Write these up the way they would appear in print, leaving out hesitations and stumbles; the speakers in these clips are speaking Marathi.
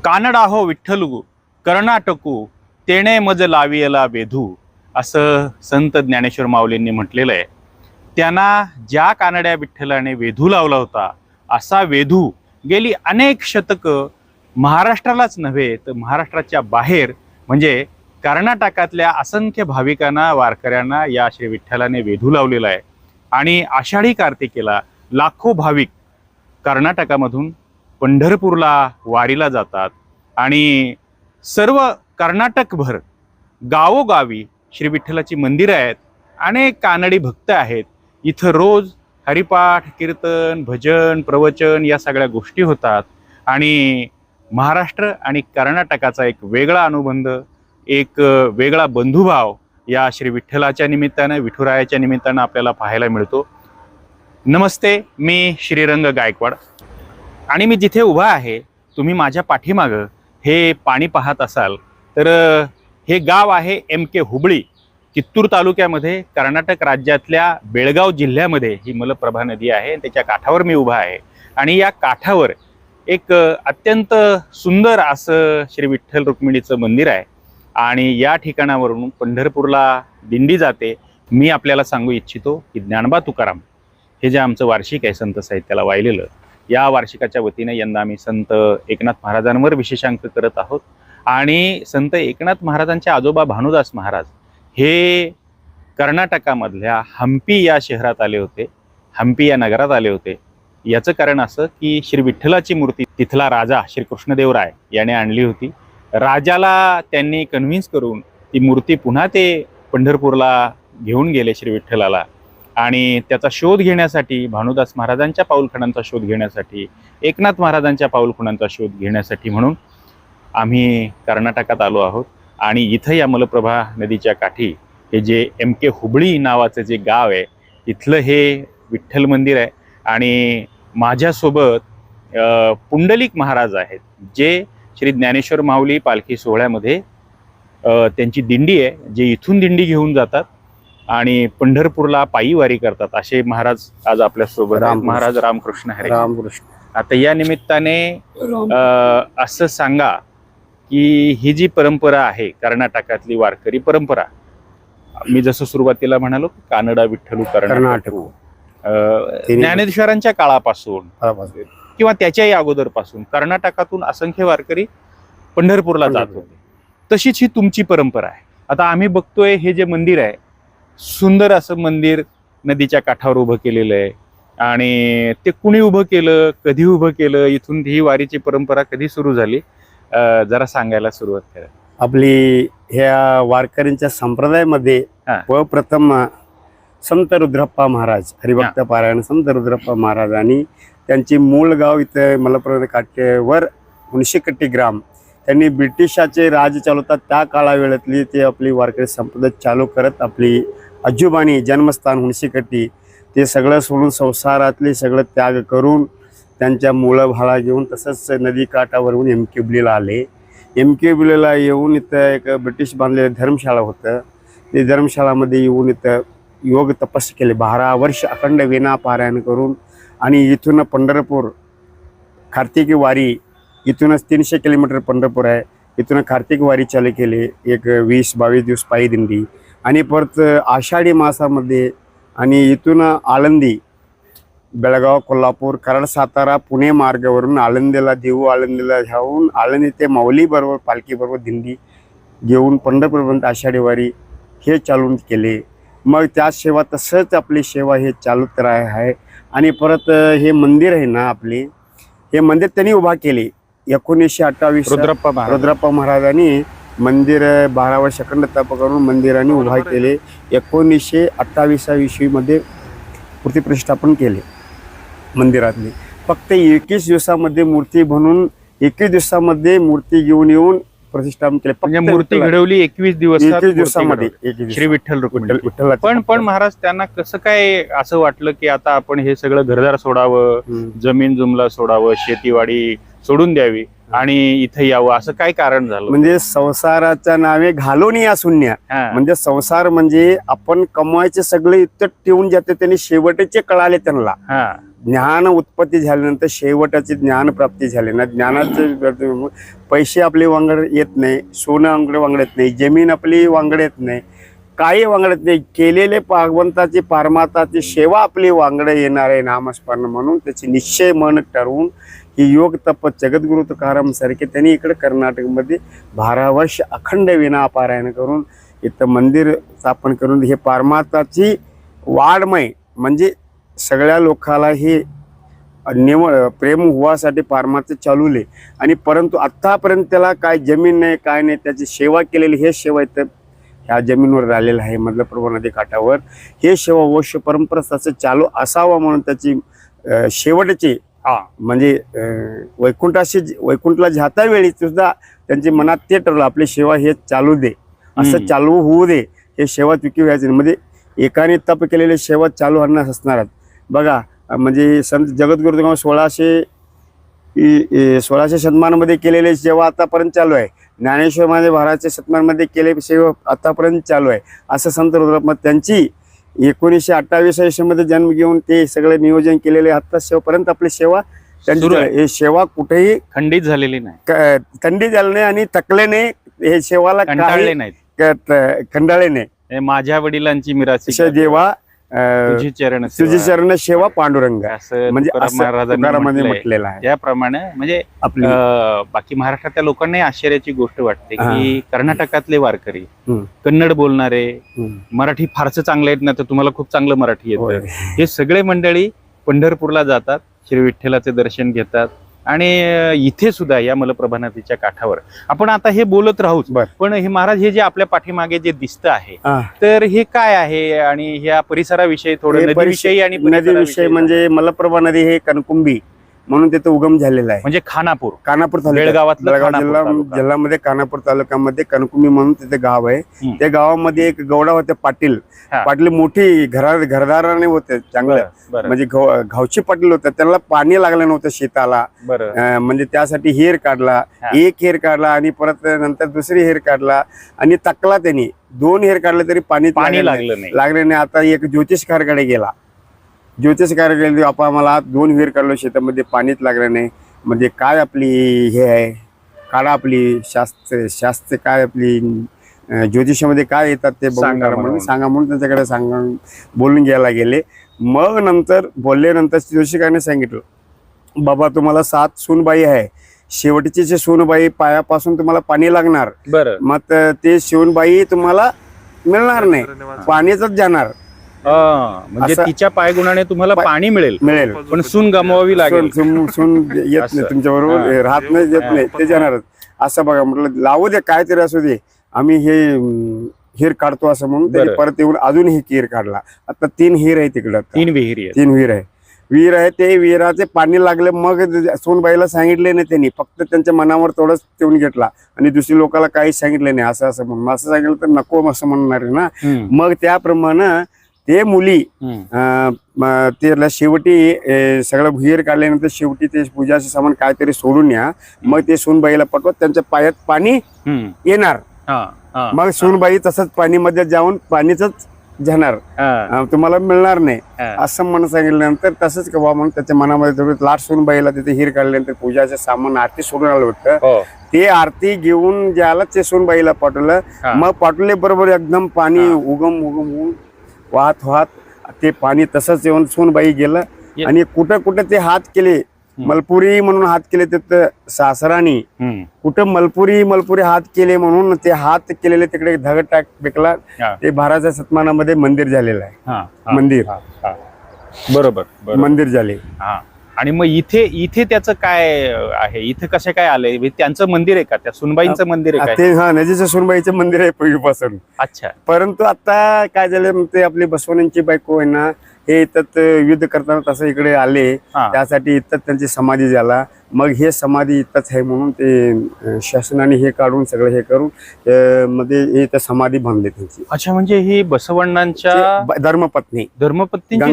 कानडा हो विठ्ठलू कर्नाटकू तेणे मज लावियला वेधू असं संत ज्ञानेश्वर माऊलींनी म्हटलेलं आहे। त्यांना ज्या कानड्या विठ्ठलाने वेधू लावला होता असा वेधू गेली अनेक शतकं महाराष्ट्रालाच नव्हे तर महाराष्ट्राच्या बाहेर म्हणजे कर्नाटकातल्या असंख्य भाविकांना वारकऱ्यांना या श्री विठ्ठलाने वेधू लावलेला आहे। आणि आषाढी कार्तिकेला लाखो भाविक कर्नाटकामधून पंढरपूरला वारीला जातात आणि सर्व कर्नाटकभर गावोगावी श्री विठ्ठलाची मंदिरं आहेत, अनेक कानडी भक्त आहेत। इथं रोज हरिपाठ कीर्तन भजन प्रवचन या सगळ्या गोष्टी होतात आणि महाराष्ट्र आणि कर्नाटकाचा एक वेगळा अनुबंध, एक वेगळा बंधुभाव या श्री विठ्ठलाच्या निमित्तानं विठुरायाच्या निमित्तानं आपल्याला पाहायला मिळतो। नमस्ते, मी श्रीरंग गायकवाड आणि मी जिथे उभा आहे तुम्ही माझ्या पाठीमागं हे पाणी पाहत असाल तर हे गाव आहे MK हुबळी, कित्तूर तालुक्यामध्ये कर्नाटक राज्यातल्या बेळगाव जिल्ह्यामध्ये ही मलप्रभा नदी आहे। त्याच्या काठावर मी उभा आहे आणि या काठावर एक अत्यंत सुंदर असं श्री विठ्ठल रुक्मिणीचं मंदिर आहे आणि या ठिकाणावरून पंढरपूरला दिंडी जाते। मी आपल्याला सांगू इच्छितो की ज्ञानोबा तुकाराम हे जे आमचं वार्षिक आहे संत साहित्याला वाहिलेलं, या वार्षिकाच्या वतीने यंदा आम्ही संत एकनाथ महाराजांवर विशेषांक करत आहोत। आणि संत एकनाथ महाराजांचे आजोबा भानुदास महाराज हे कर्नाटकामधल्या हंपी या शहरात आले होते, हंपी या नगरात आले होते। याचं कारण असं की श्री विठ्ठलाची मूर्ती तिथला राजा श्री कृष्णदेवराय याने आणली होती। राजाला त्यांनी कन्व्हिन्स करून ती मूर्ती पुन्हा ते पंढरपूरला घेऊन गेले श्री विठ्ठलाला आणि त्याचा शोध घेण्यासाठी, भानुदास महाराजांच्या पाऊलखुणांचा शोध घेण्यासाठी, एकनाथ महाराजांच्या पाऊलखुणांचा शोध घेण्यासाठी म्हणून आम्ही कर्नाटकात आलो आहोत। आणि इथं या मलप्रभा नदीच्या काठी हे जे MK हुबळी नावाचं जे गाव आहे तिथलं हे विठ्ठल मंदिर आहे। आणि माझ्यासोबत पुंडलिक महाराज आहेत जे श्री ज्ञानेश्वर माऊली पालखी सोहळ्यामध्ये त्यांची दिंडी आहे, जे इथून दिंडी घेऊन जातात आणि पंढरपूरला पायी वारी करतात असे महाराज आज आपल्या सोबत महाराज रामकृष्ण हरे रामकृष्ण। आता या निमित्ताने असं सांगा की ही जी परंपरा आहे कर्नाटकातली वारकरी परंपरा, मी जसं सुरुवातीला म्हणालो कानडा विठ्ठलू कर्नाटक ज्ञानेश्वरांच्या काळापासून किंवा त्याच्याही अगोदरपासून कर्नाटकातून असंख्य वारकरी पंढरपूरला जात होते, तशीच ही तुमची परंपरा आहे। आता आम्ही बघतोय हे जे मंदिर आहे सुंदर असं मंदिर नदीच्या काठावर उभं केलेलं आहे आणि ते कुणी उभं केलं, कधी उभं केलं, इथून ही वारीची परंपरा कधी सुरू झाली जरा सांगायला सुरुवात करा। आपली ह्या वारकऱ्यांच्या संप्रदायामध्ये प्रथम संत रुद्रप्पा महाराज हरिभक्त पारायण संत रुद्रप्पा महाराज आणि त्यांची मूळ गाव इथं मलप्रभा काठेवर हुणशीकट्टी ग्राम, त्यांनी ब्रिटिशाचे राज चालवतात त्या काळावेळातली ते आपली वारकरी संप्रदाय चालू करत आपली आजोबाणी जन्मस्थान हुणशीकट्टी ते सगळं सोडून संसारातले सगळं त्याग करून त्यांच्या मुलं भाला घेऊन तसंच नदी काठावरून MK हुबळीला आले। MK हुबळीला येऊन इथं एक ब्रिटिश बांधलेलं धर्मशाळा होतं, ते धर्मशाळामध्ये येऊन इथं योग तपस्या केले 12 वर्ष अखंड विना पारायण करून आणि इथून पंढरपूर कार्तिकी वारी, इथूनच 300 किलोमीटर पंढरपूर आहे, इथून कार्तिक वारी चालू केली एक 20-22 दिवस पायी दिंडी आणि परत आषाढी मासामध्ये आणि इथून आळंदी बेळगाव कोल्हापूर कराड सातारा पुणे मार्गावरून आळंदीला देऊ आळंदीला जाऊन आळंदी ते माऊली बरोबर पालखी बरोबर दिंडी घेऊन पंढरपूरपर्यंत आषाढी वारी हे चालून केले। मग त्या सेवा तसंच आपली सेवा हे चालूच आहे। आणि परत हे मंदिर आहे ना आपले, हे मंदिर त्यांनी उभा केले 1928 रुद्रप्पा महाराजांनी मंदिर 12 वर्ष अखंड तप करून मंदिराने उभा केले। 1928 ईस्वीमध्ये मूर्तिप्रतिष्ठापन केले मंदिरातली। फक्त 21 दिवसामध्ये मूर्ती बनवून 21 दिवसामध्ये मूर्ती घेऊन येऊन प्रतिष्ठापन केले। म्हणजे मूर्ती घडवली 21 दिवसामध्ये श्री विठ्ठल रुक्मिणी। पण महाराज त्यांना कसं काय असं वाटलं की आता आपण हे सगळं घरदार सोडावं, जमीन जुमला सोडावं, शेतीवाडी सोडून द्यावी आणि इथे यावं, असं काय कारण झालं? म्हणजे संसाराच्या नावे घालून या शून्य, म्हणजे संसार म्हणजे आपण कमवायचे सगळे इतकं ठेवून जाते त्यांनी शेवटचे कळाले त्यांना ज्ञान उत्पत्ती झाल्यानंतर शेवटाची ज्ञान प्राप्ती झाली ना, ज्ञानाचे पैसे आपले वांगड येत नाही, सोनं आपले वांगड येत नाही, जमीन आपली वांगड येत नाही, काही वांगडत नाही. केलेले भगवंताची परमात्माची सेवा आपली वांगड येणार आहे नामस्मरण म्हणून त्याची निश्चय मन ठरवून ही योग तप जगद्गुरु तुकाराम सारखे त्यांनी इकडे कर्नाटकमध्ये 12 वर्ष अखंड विना पारायण करून इथं मंदिर स्थापन करून हे परमात्माची वाढमय म्हणजे सगळ्या लोकाला हे निवड प्रेम होवासाठी परमात्मा चालवले. आणि परंतु आत्तापर्यंत त्याला काय जमीन नाही काय नाही, त्याची सेवा केलेली हे सेवा इथं ह्या जमीनवर राहिलेलं आहे मलप्रभा नदी काठावर. हे सेवा वंश परंपरा तसं चालू असावं म्हणून त्याची शेवटची म्हणजे वैकुंठला जाता वेळी सुद्धा त्यांच्या मनात ते ठरलं आपली सेवा हे चालू दे, असं चालू होऊ दे, हे सेवा चुकी व्हायची नाही. म्हणजे एकाने तप केलेले सेवा चालू होणार असणार बघा. म्हणजे संत जगद्गुरु तुकाराम 1600 शतमानामध्ये केलेले सेवा आतापर्यंत चालू आहे. ज्ञानेश्वर महाराज 1200 शतमानामध्ये केलेली सेवा आतापर्यंत चालू आहे. असं संत रुद्रप्रभू त्यांची 1928 मध्ये जन्म घेऊन ते सगळे नियोजन केलेले आता शेवपर्यंत आपली सेवा त्यांची हे सेवा कुठेही खंडित झालेली नाही, खंडित झाली नाही आणि थकले नाही. हे सेवाला कंटाळले नाहीत, खंडाळले नाही. माझ्या वडिलांची मिरासी देवा तुझी चरण सेवा पांडुरंग असं म्हणजे महाराजांनी म्हटलेलं आहे. त्याप्रमाणे म्हणजे बाकी महाराष्ट्रातल्या लोकांनाही आश्चर्याची गोष्ट वाटते की कर्नाटकातले वारकरी, कन्नड बोलणारे, मराठी फारसं चांगले येत नाही तर तुम्हाला खूप चांगलं मराठी येतं, हे सगळे मंडळी पंढरपूरला जातात, श्री विठ्ठलाचे दर्शन घेतात. आणि इथे सुद्धा या मलप्रभा नदीच्या काठावर आपण आता हे बोलत राहूच, पण हे महाराज हे जे आपल्या पाठीमागे जे दिसतं आहे तर हे काय आहे आणि ह्या परिसराविषयी थोडं नदीविषयी आणि नदीविषयी म्हणजे मलप्रभा नदी हे कणकुंबी म्हणून तिथे उगम झालेला आहे. म्हणजे खानापूर बेळगाव जिल्ह्यामध्ये खानापूर तालुक्यामध्ये कणकुंबी म्हणून तिथे गाव आहे. त्या गावामध्ये एक गौडा होते पाटील मोठी घरदाराने होते चांगलं, म्हणजे गावची पाटील होते. त्यांना पाणी लागलं नव्हतं शेताला, म्हणजे त्यासाठी हेर काढला, एक हेर काढला आणि परत नंतर दुसरी हेर काढला आणि तकला त्यांनी 2 हेर काढले तरी पाणी लागले नाही. आता एक ज्योतिषकाराकडे गेला, ज्योतिषकाराकडे आपण आम्हाला 2 विहीर काढलो, शेतामध्ये पाणीच लागलं नाही. म्हणजे काय आपली हे आहे काढा आपली शास्त्र काय आपली ज्योतिषामध्ये काय येतात ते सांगा म्हणून त्यांच्याकडे बोलून घ्यायला गेले. मग नंतर बोलल्यानंतर ज्योतिषकाने सांगितलं बाबा तुम्हाला 7 सूनबाई आहे, शेवटची जे सूनबाई पायापासून तुम्हाला पाणी लागणार, मग ते सूनबाई तुम्हाला मिळणार नाही, पाणीच जाणार. म्हणजे तिच्या पायगुणाने तुम्हाला पाणी मिळेल पण सून गमवावी लागेल, सून येत नाही तुमच्याबरोबर राहत नाही, येत नाही, ते जाणारच. असं बघा म्हटलं लावू दे काहीतरी असू दे, आम्ही हे हिर काढतो असं म्हणून त्यांनी परत येऊन अजून हे हिर काढला. आता 3 हिर आहे तिकडं, 3 विहीर आहे. विहीर आहे ते विहिराचे पाणी लागले. मग सोनबाईला सांगितले नाही त्यांनी, फक्त त्यांच्या मनावर थोडंच ठेवून घेतला आणि दुसरी लोकांना काहीच सांगितले नाही. असं म्हणून असं सांगितलं तर नको असं म्हणणार ना. मग त्याप्रमाणे ते मुली त्याला शेवटी सगळं विहीर काढल्यानंतर शेवटी ते पूजाचे सामान काहीतरी सोडून या, मग ते सोनबाईला पटवत त्यांच्या पायात पाणी येणार. मग सोनबाई तसंच पाणीमध्ये जाऊन पाणीच जाणार, तुम्हाला मिळणार नाही असं म्हणून सांगितल्यानंतर तसंच कवा म्हणून त्याच्या मनामध्ये लाट सोनबाईला तिथे हिर काढल्यानंतर पूजाचे सामान आरती सोडून आलं होतं. ते आरती घेऊन ज्याला ते सोनबाईला पाठवलं, मग पाठवले बरोबर एकदम पाणी उगम होऊन वाहत ते पाणी तसंच येऊन सोनबाई गेलं. आणि कुठं कुठं ते हात केले, मलपुरी म्हणून हात केले तिथं सासरानी, कुठं मलपुरी हात केले म्हणून ते हात केलेले तिकडे दगड टाक फेकला. ते 12व्या शतमानामध्ये मंदिर झालेलं आहे. बरोबर मंदिर झाले. आणि मग इथे त्याचं काय आहे, इथे कसं काय आलंय, त्यांचं मंदिर आहे का, त्या सुनबाईंचं मंदिर आहे ते? नदीचं सुनबाईचं मंदिर आहे पूर्वीपासून. अच्छा. परंतु आता काय झालं, ते आपली बसवण्यांची बायको आहे ना, हे इथं युद्ध करताना तसं इकडे आले, त्यासाठी इथं त्यांची समाधी झाला. मग हे समाधी इथंच आहे म्हणून ते शासनाने हे काढून सगळं हे करून मध्ये इथं समाधी बांधली त्यांची. अच्छा, म्हणजे ही बसवण्णांच्या धर्मपत्नी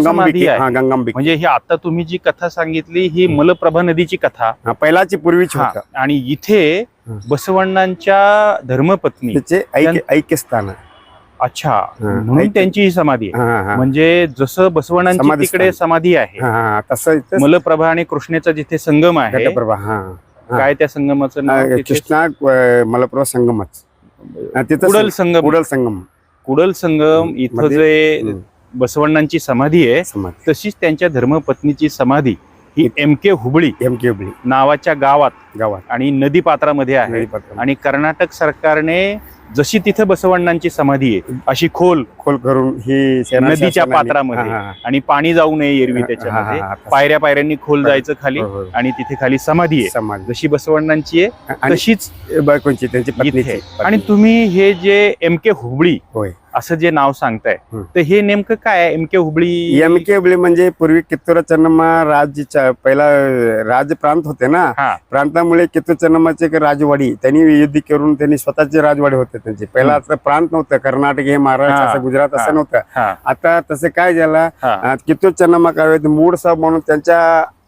समाधी आहे. गंगांबिका. म्हणजे ही आता तुम्ही जी कथा सांगितली ही मलप्रभा नदीची कथा पहिलाची पूर्वीची. आणि इथे बसवण्णांच्या धर्मपत्नी ऐक्यस्थान. अच्छा, हा. म्हणून त्यांची ही समाधी आहे. हा, हा. म्हणजे जसं बसवण्णांची समाधी तिकडे स्थान. समाधी आहे, हा, हा, तसं इथं मलप्रभा आणि कृष्णेचा जिथे संगम आहे, घटप्रभा. हा, हा. काय त्या संगमाचं नाव? तिथे कृष्णा मलप्रभा संगमच. तिथं कुडल संगम. कुडल संगम कुडल संगम इथं मध्ये- जे बसवण्णांची समाधी आहे, समाधी तशीच त्यांच्या धर्मपत्नीची समाधी ही MK हुबळी एमके हुबळी नावाच्या गावात गावात आणि नदीपात्रामध्ये आहे. नदीपात्रामध्ये. आणि कर्नाटक सरकारने जशी तिथे बसवण्णांची समाधी आहे अशी खोल खोल करून ही नदीच्या शासनाने- पात्रामध्ये हा, हा, आणि पाणी जाऊ नये एरवी त्याच्यामध्ये हा, हा, पायऱ्या पायऱ्यांनी खोल जायचं खाली हो, हो. आणि तिथे खाली समाधी आहे. समाधी जशी बसवण्णांची आहे आणि तशीच बायकोंची त्यांची इथे पत्नीची आहे. आणि तुम्ही हे जे MK हुबळी होय असं जे नाव सांगताय, हं. तर हे नेमकं काय आहे MK हुबळी? एमके हुबळी म्हणजे पूर्वी कित्तूर चन्नम्मा राज्य पहिला राज प्रांत होते ना, हा प्रांतामुळे कित्तूर चन्नम्माचे एक राजवाडी त्यांनी युद्ध करून त्यांनी स्वतःचे राजवाडे होते त्यांचे. पहिला असं प्रांत नव्हतं, कर्नाटक हे महाराष्ट्र हा. असं गुजरात हा. असं नव्हतं. हा आता तसं काय झालं, हा कित्तूर चन्नम्मा काय मूळ साहेब म्हणून त्यांच्या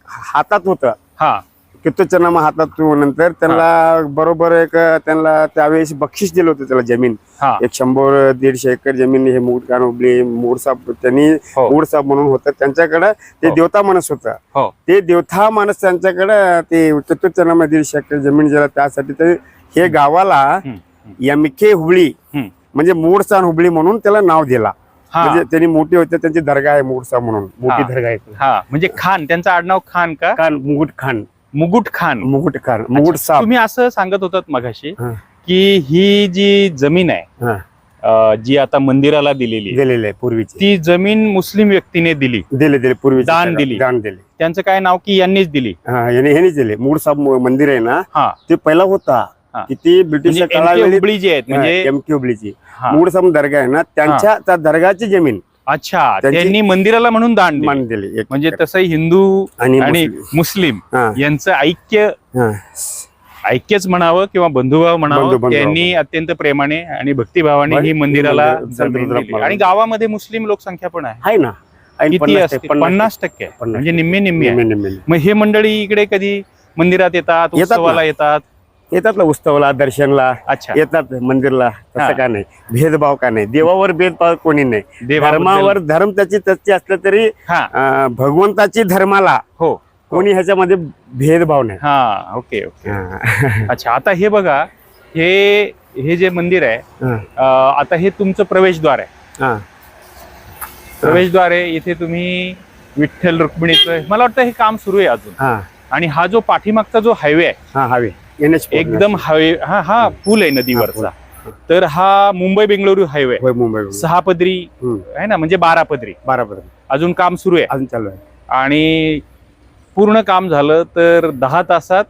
हातात होतं. हा कित्तूर चन्नम्मा हातात नंतर त्यांना बरोबर एक त्यांना त्यावेळेस बक्षीस दिलं होतं त्याला जमीन, हा 100-150 एकर जमीन. हे मूळ खान हुबळी मूळ साहेब त्यांनी हो. मूळ साहेब म्हणून होतं त्यांच्याकडे. ते हो. देवता माणूस होता. हो ते देवता माणूस त्यांच्याकडे ते कित्तूर चन्नम्मा 150 एकर जमीन दिला. त्यासाठी ते हे गावाला हं. एमके हुबळी हं. म्हणजे मूळसान हुबळी म्हणून त्याला नाव दिला. हा म्हणजे त्यांनी मोठी होते, त्यांची दर्गा आहे मूळसा म्हणून, मोठी हा. दर्गा आहे. हा म्हणजे खान, त्यांचं आडनाव खान का? खान मुकुट खान मुकुट खान. मुकुट खान मुकुट साहेब. तुम्ही असं सांगत होतात मगाशी हा. की ही जी जमीन आहे हा. जी आता मंदिराला दिलेली आहे, दिलेले आहे पूर्वीची. ती जमीन मुस्लिम व्यक्तीने दिली, दिले पूर्वी दान दिली. दान दिले. त्यांचं काय नाव की यांनीच दिली? हा, ह्यानेच दिले. मूळ साहेब मंदिर आहे ना, हा ते पहिला होता. हा. किती ब्रिटिश म्हणजे काळावेळी हुबळी जी आहेत म्हणजे एमके हुबळीची हा. मूळ साहेब दर्गा आहे ना, त्यांच्या त्या दर्गाची जमीन अच्छा, त्यांची- त्यांनी मंदिराला म्हणून दान दिले. मान दिली एक म्हणजे तसं हिंदू आणि आणि मुस्लिम. मुस्लिम हा, यांचं ऐक्य, हा. ऐक्यच म्हणावं किंवा बंधुभाव म्हणावं, बंधुभाव. त्यांनी अत्यंत प्रेमाने आणि भक्तिभावाने ही मंदिराला मंदिर- जमीन मंदिर- दिली. आणि गावामध्ये मुस्लिम लोकसंख्या पण आहे. आहे ना, किती 50% असते? 50% आहे. 50%. म्हणजे निम्मे निम्मे आहे. निम्मे. मग हे मंडळी इकडे कधी मंदिरात येतात, येतात ना. उत्सवाला येतात? येतात ना उत्सवाला, दर्शनला अच्छा, येतात मंदिरला. हा. तसं का नाही, भेदभाव का नाही, देवावर भेदभाव कोणी नाही. देवाबद्दल- धर्मावर धर्म त्याची असलं तरी हा भगवंताची धर्माला हो कोणी ह्याच्यामध्ये भेदभाव नाही. हा ओके ओके. हा. अच्छा, आता हे बघा, हे जे मंदिर आहे, हा. आता हे तुमचं प्रवेशद्वार आहे. हा. प्रवेशद्वार आहे, इथे तुम्ही विठ्ठल रुक्मिणीचं मला वाटतं हे काम सुरू आहे अजून. हा. आणि हा जो पाठीमागचा जो हायवे आहे, हा. हवे NH एकदम हायवे, हा पूल आहे नदीवरचा. तर हा मुंबई बेंगळुरू हायवे होय, मुंबई 6 पदरी आहे ना, म्हणजे 12 पदरी. बरोबर अजून काम सुरू आहे अजून चालू आहे. आणि पूर्ण काम झालं तर 10 तासात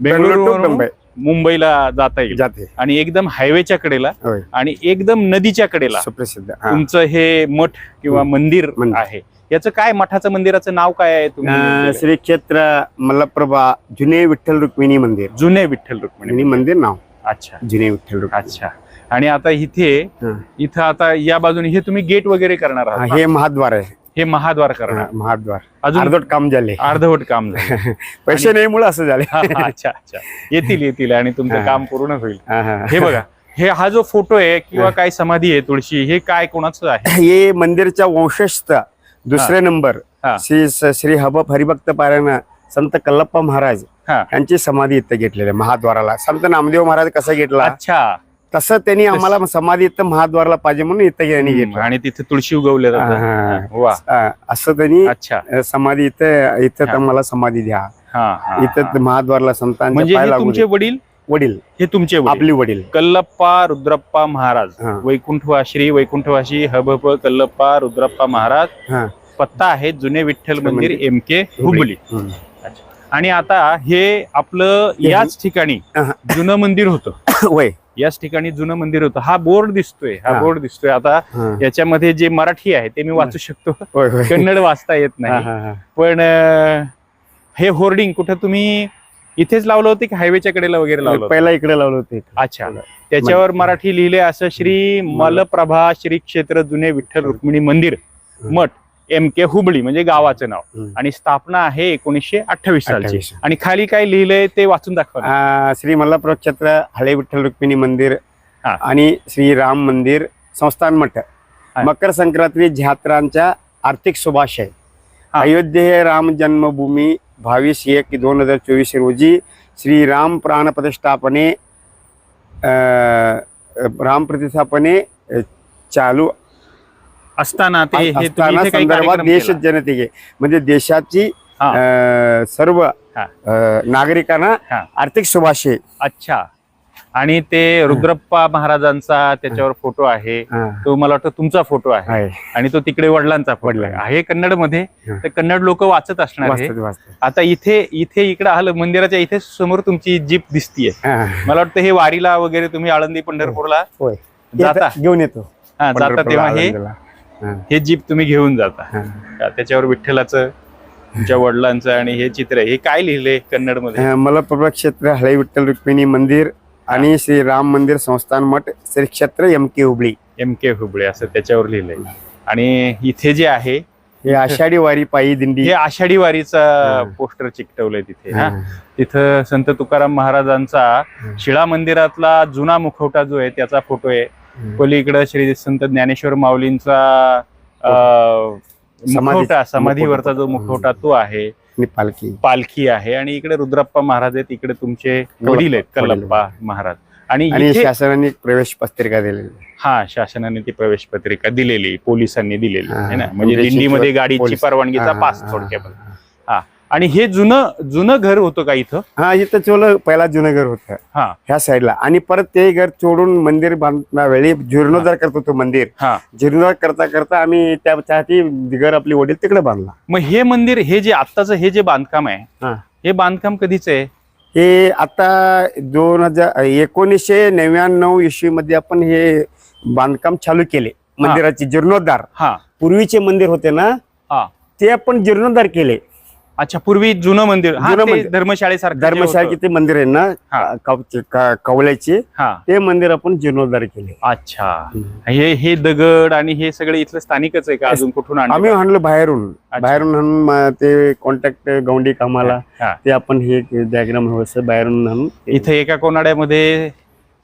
बेंगळुरू to बेंगळुरू मुंबई मुंबईला जाता येईल. जाते. आणि एकदम हायवेच्या कडेला होय, आणि एकदम नदीच्या कडेला सुप्रसिद्ध. हा. तुमचं हे मठ किंवा मंदिर मंदिर. आहे. याचं काय, मठाचं मंदिराचं नाव काय आहे तुम्ही? श्री क्षेत्र मल्लप्रभा जुने विठ्ठल रुक्मिणी मंदिर. जुने विठ्ठल रुक्मिणी. आणि मंदिर नाव अच्छा जुने विठ्ठल रुक्मिणी. अच्छा. आणि आता हा. इथं आता या बाजूने हे तुम्ही गेट वगैरे करणार हा, आहात ना? हे महाद्वार आहे. हे महाद्वार करणार. महाद्वार अजून अर्धवट काम झाले. अर्धवट काम झालं. पैसे नाही मुळे असं झाले. हा, हा, अच्छा अच्छा. येतील आणि तुमचं हा. काम पूर्ण होईल. हा, हा. हे बघा, हा जो फोटो आहे किंवा काय समाधी आहे तुळशी, हे काय कोणाचं आहे? हे मंदिरच्या वंशस्थ दुसरे नंबर हा. श्री हरिभक्त पारायण संत कल्लप्पा महाराज हा. यांची समाधी इथं घेतलेली आहे महाद्वाराला. संत नामदेव महाराज कसा घेतला अच्छा. तसं त्यांनी आम्हाला समाधी इथं महाद्वाराला पाहिजे म्हणून इथं यांनी घेतलं. आणि तिथे तुळशी उगवले जातात. हा. वा. असं त्यांनी अच्छा. समाधी इथं हा. मला समाधी द्या. हा, हा, इथं हा. महाद्वारला संतांच्या म्हणजे पाय हे लागू तुमचे दे. वडील, वडील हे तुमचे वडील आपली वडील कल्लप्पा रुद्रप्पा महाराज, हा. श्री वैकुंठवासी हबप कल्लप्पा रुद्रप्पा महाराज. हा. पत्ता आहे जुने विठ्ठल मंदिर MK हुबळी. हम्म. आणि आता हे आपलं याच ठिकाणी हा. जुनं मंदिर होतं. वय याच ठिकाणी जुनं मंदिर होतं. हा बोर्ड दिसतोय, हा. बोर्ड दिसतोय. आता हा. याच्यामध्ये जे मराठी आहे ते मी वाचू शकतो, होय, होय. कन्नड वाचता येत हा, नाही. हा, हा. पण हे होर्डिंग कुठं तुम्ही इथेच लावलं होतं की हायवेच्या कडेला वगैरे लावलं होतं? पहिला इकडे लावलं होतं. अच्छा. त्याच्यावर मराठी लिहिले असं, श्री मलप्रभा श्री क्षेत्र जुने विठ्ठल रुक्मिणी मंदिर मठ MK हुबळी, म्हणजे गावाचं नाव. हम्म. आणि स्थापना आहे 1928 सालची. 28. आणि खाली काय लिहिलंय ते वाचून दाखवा. श्री मल्लप्रभा क्षेत्र हळे विठ्ठल रुक्मिणी मंदिर हा. आणि श्री राम मंदिर संस्थान मठ मकर संक्रांती झात्रांच्या आर्थिक शुभाशय अयोध्ये हे राम जन्मभूमी 22/1/2024 रोजी श्री राम प्राण प्रतिष्ठापने चालू असताना ते हे तुम्ही असताना इथे काही संदर्भात कार्यक्रम देश केला? जनतेचे म्हणजे देशाची सर्व नागरिकांना आर्थिक शुभाशय. अच्छा. आणि ते रुद्रप्पा महाराजांचा त्याच्यावर फोटो आहे, तो मला वाटतं तुमचा फोटो आहे आणि तो तिकडे वडिलांचा फोटो आहे कन्नड मध्ये. तर कन्नड लोक वाचत असणार आहे. आता इथे इकडे आलं मंदिराच्या इथे समोर तुमची जीप दिसतीये. मला वाटतं हे वारीला वगैरे तुम्ही आळंदी पंढरपूरला जाता घेऊन येतो. जाता तेव्हा हे जीप तुम्ही घेऊन जाता. त्याच्यावर विठ्ठलाचं तुमच्या वडिलांचं आणि हे चित्र हे काय लिहिले कन्नड मध्ये? मलप्रभा क्षेत्र हळे विठ्ठल रुक्मिणी मंदिर आणि श्री राम मंदिर संस्थान मठ श्री क्षेत्र MK हुबळी असं त्याच्यावर लिहिलंय. आणि इथे जे आहे हे आषाढी वारी पायी दिंडी, हे आषाढी वारीचा पोस्टर चिकटवलंय तिथे. तिथं संत तुकाराम महाराजांचा शिळा मंदिरातला जुना मुखवटा जो आहे त्याचा फोटो आहे. पलीकडे श्री संत ज्ञानेश्वर माऊलींचा मुखवटा, समाधीवरचा जो मुखवटा तो आहे. पालखी आहे. आणि इकडे रुद्रप्पा महाराज आहेत, इकडे तुमचे वडील आहेत कल्लप्पा महाराज. आणि शासनाने प्रवेश पत्रिका दिलेली. शासनाने ती प्रवेश पत्रिका दिलेली, पोलिसांनी दिलेली आहे ना, म्हणजे दिंडीमध्ये गाडीची परवानगीचा पास थोडक्यात. आणि हे जुनं घर होतं का इथं? इथं पहिला जुनं घर होतं ह्या साईडला. आणि परत ते घर सोडून मंदिर बांधण्या वेळी जीर्णोद्धार करत होतो मंदिर. जीर्णोद्धार करता करता आम्ही त्यासाठी घर आपली वडील तिकडे बांधला. मग हे मंदिर हे जे आत्ताचं हे जे बांधकाम आहे हे बांधकाम कधीच आहे? हे आता 1999 ईस्वी मध्ये आपण हे बांधकाम चालू केले मंदिराचे जीर्णोद्धार. पूर्वीचे मंदिर होते ना ते आपण जीर्णोद्धार केले. अच्छा, पूर्वी जुनं मंदिर धर्मशाळेसारखं ते मंदिर आहे ना कवल्याचे, ते मंदिर आपण जीर्णोद्धार केले. अच्छा. हे दगड आणि हे सगळे इथलं स्थानिकच आहे का? अजून कुठून आम्ही आणलं बाहेरून आणून ते कॉन्टॅक्ट गौंडी कामाला ते आपण हे डायग्राम बाहेरून आणून इथे एका कोनाड्यामध्ये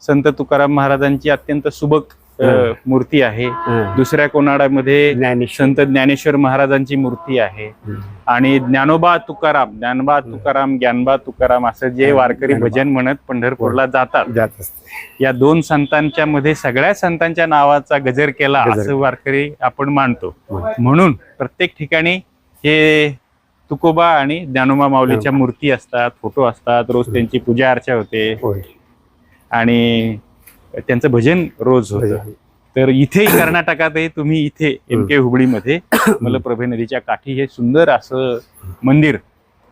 संत तुकाराम महाराजांची अत्यंत सुबक मूर्ती आहे. दुसऱ्या कोनाड्यामध्ये संत ज्ञानेश्वर महाराजांची मूर्ती आहे. आणि ज्ञानोबा तुकाराम असं जे वारकरी भजन म्हणत पंढरपूरला जातात, या दोन संतांच्या मध्ये सगळ्या संतांच्या नावाचा गजर केला असं वारकरी आपण मानतो. म्हणून प्रत्येक ठिकाणी हे तुकोबा आणि ज्ञानोबा माऊलीच्या मूर्ती असतात, फोटो असतात. रोज त्यांची पूजा अर्चा होते आणि त्यांचं भजन रोज होतं. तर इथे कर्नाटकातही तुम्ही इथे MK हुबळीमध्ये मलप्रभा नदीच्या काठी हे सुंदर असं मंदिर